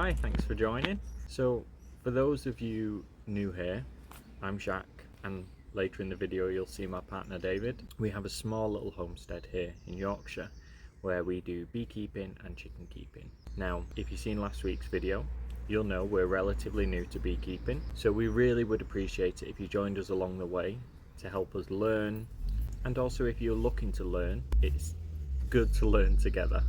hi, thanks for joining. So for those of you new here, I'm Jack, and later in the video you'll see my partner David. We have a small little homestead here in Yorkshire where we do beekeeping and chicken keeping. Now, if you've seen last week's video, you'll know we're relatively new to beekeeping, so we really would appreciate it if you joined us along the way to help us learn, and also if you're looking to learn, it's good to learn together.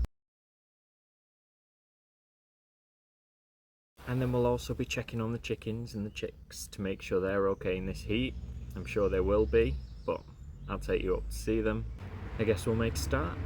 And then we'll also be checking on the chickens and the chicks to make sure they're okay in this heat. I'm sure they will be, but I'll take you up to see them. I guess we'll make a start.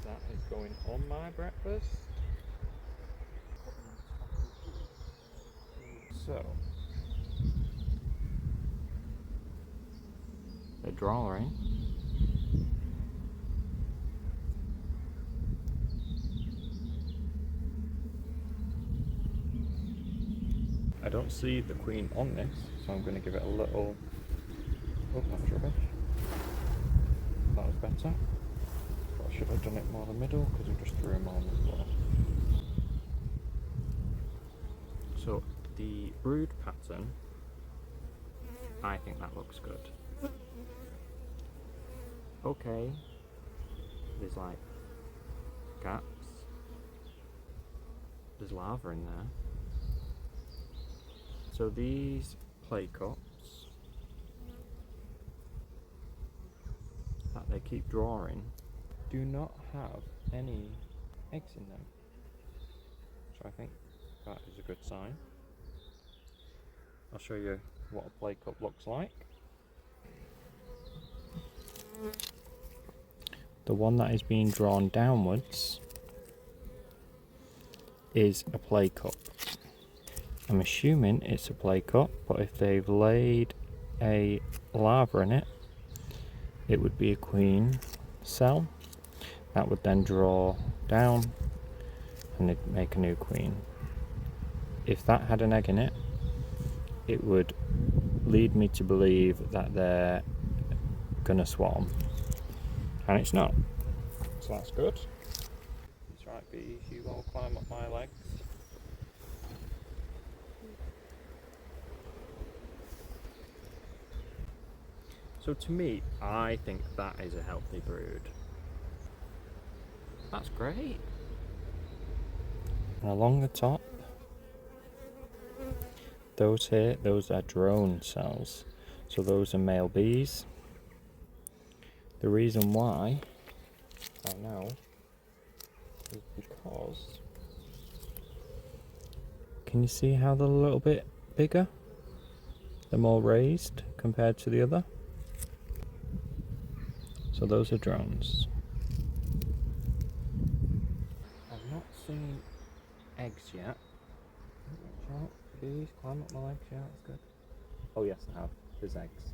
That is going on my breakfast. So, they're drawing. I don't see the queen on this, so I'm going to give it a little... Oh, that's rubbish. That was better. I should have done it more in the middle because we just threw them on the floor. So the brood pattern, I think that looks good. Okay, there's like gaps, there's larvae in there. So these play cups that they keep drawing do not have any eggs in them, so I think that is a good sign. I'll show you what a play cup looks like. The one that is being drawn downwards is a play cup. I'm assuming it's a play cup, but if they've laid a larva in it, it would be a queen cell. That would then draw down and it'd make a new queen. If that had an egg in it, it would lead me to believe that they're gonna swarm, and it's not, so that's good. That's right, bees, you won't climb up my legs. So to me, I think that is a healthy brood. That's great. And along the top, those here, those are drone cells. So those are male bees. The reason why, I know, is because, can you see how they're a little bit bigger? They're more raised compared to the other. So those are drones. I've not seen eggs yet. Oh, please climb up my legs. Yeah, that's good. Oh yes, I have. There's eggs.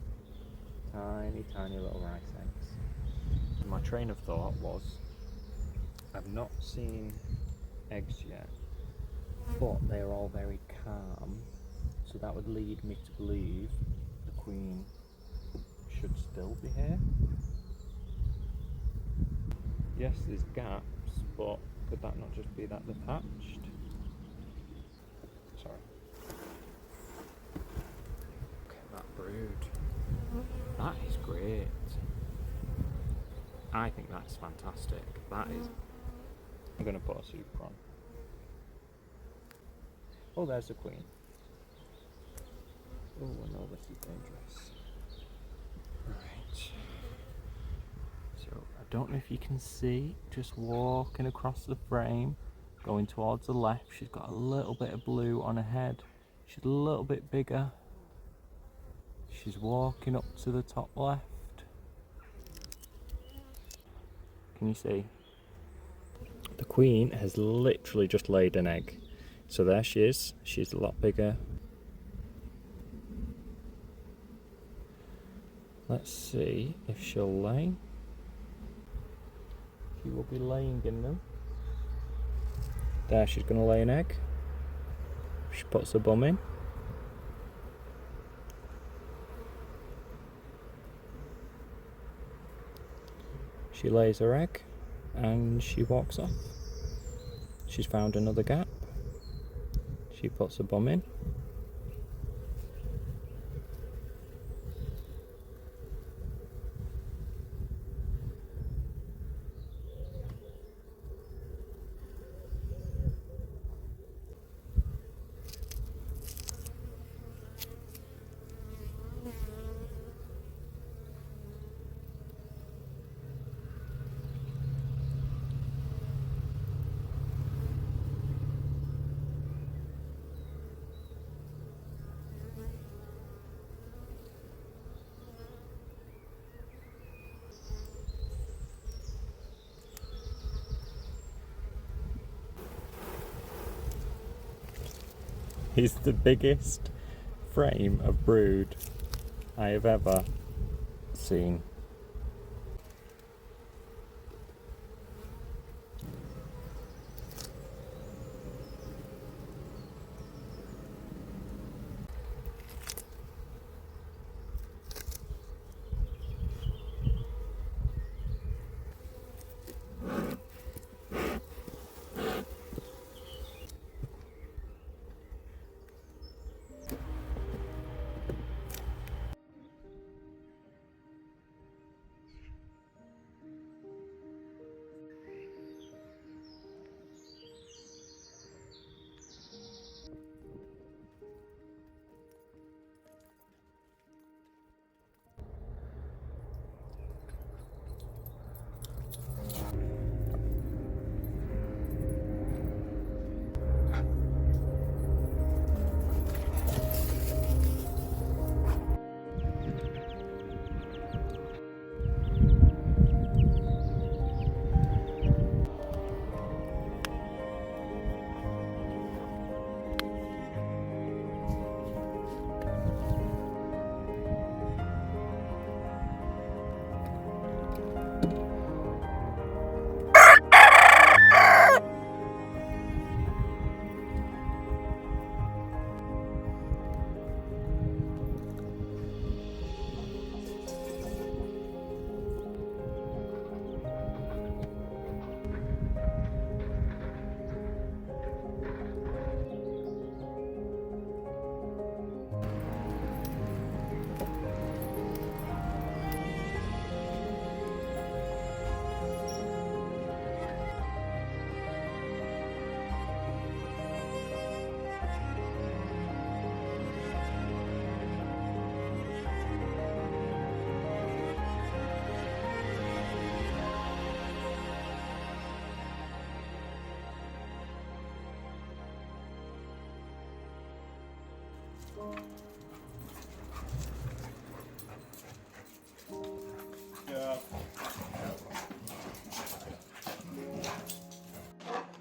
Tiny, tiny little rice eggs. My train of thought was, I've not seen eggs yet, but they're all very calm, so that would lead me to believe the queen should still be here. Yes, there's gaps, but could that not just be that they've hatched? Sorry. Look at that brood. That is great. I think that's fantastic. That is. I'm going to put a super on. Oh, there's the queen. Oh, I know this is dangerous. Right. So, I don't know if you can see, just walking across the frame, going towards the left. She's got a little bit of blue on her head. She's a little bit bigger. She's walking up to the top left. Can you see? The queen has literally just laid an egg. So there she is. She's a lot bigger. Let's see if she'll lay. She will be laying in them. There, she's going to lay an egg. She puts her bum in. She lays her egg and she walks off. She's found another gap. She puts her bum in. He's the biggest frame of brood I have ever seen.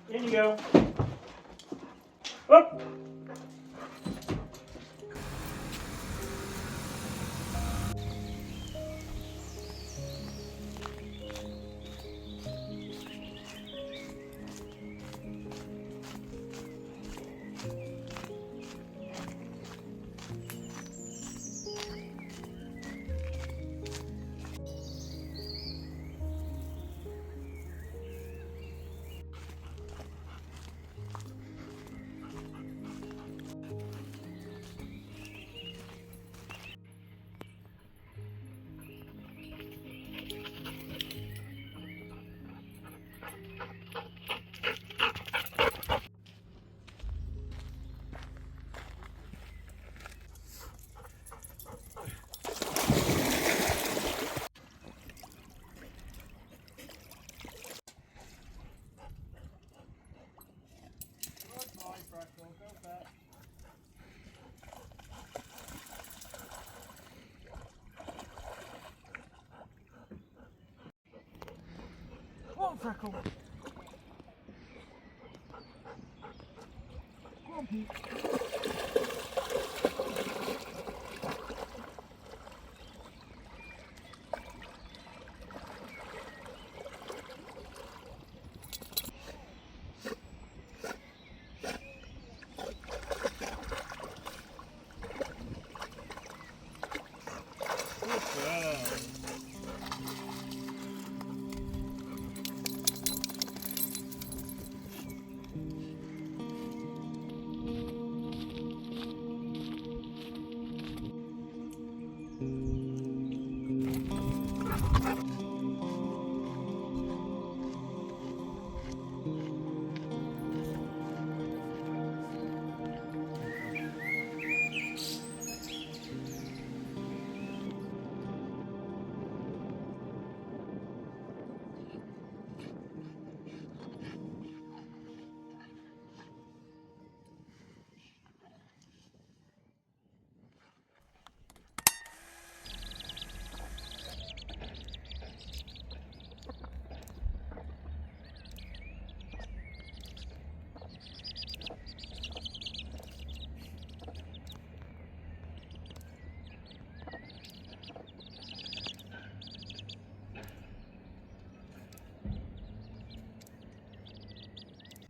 In you go. Up. Freckle. Come on, Pete.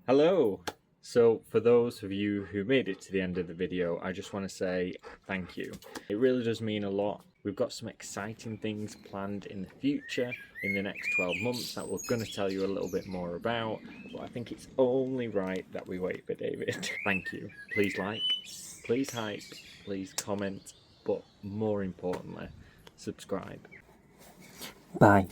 Hello! So for those of you who made it to the end of the video, I just want to say thank you. It really does mean a lot. We've got some exciting things planned in the future, in the next 12 months, that we're going to tell you a little bit more about, but I think it's only right that we wait for David. Thank you. Please like, please hype, please comment, but more importantly, subscribe. Bye.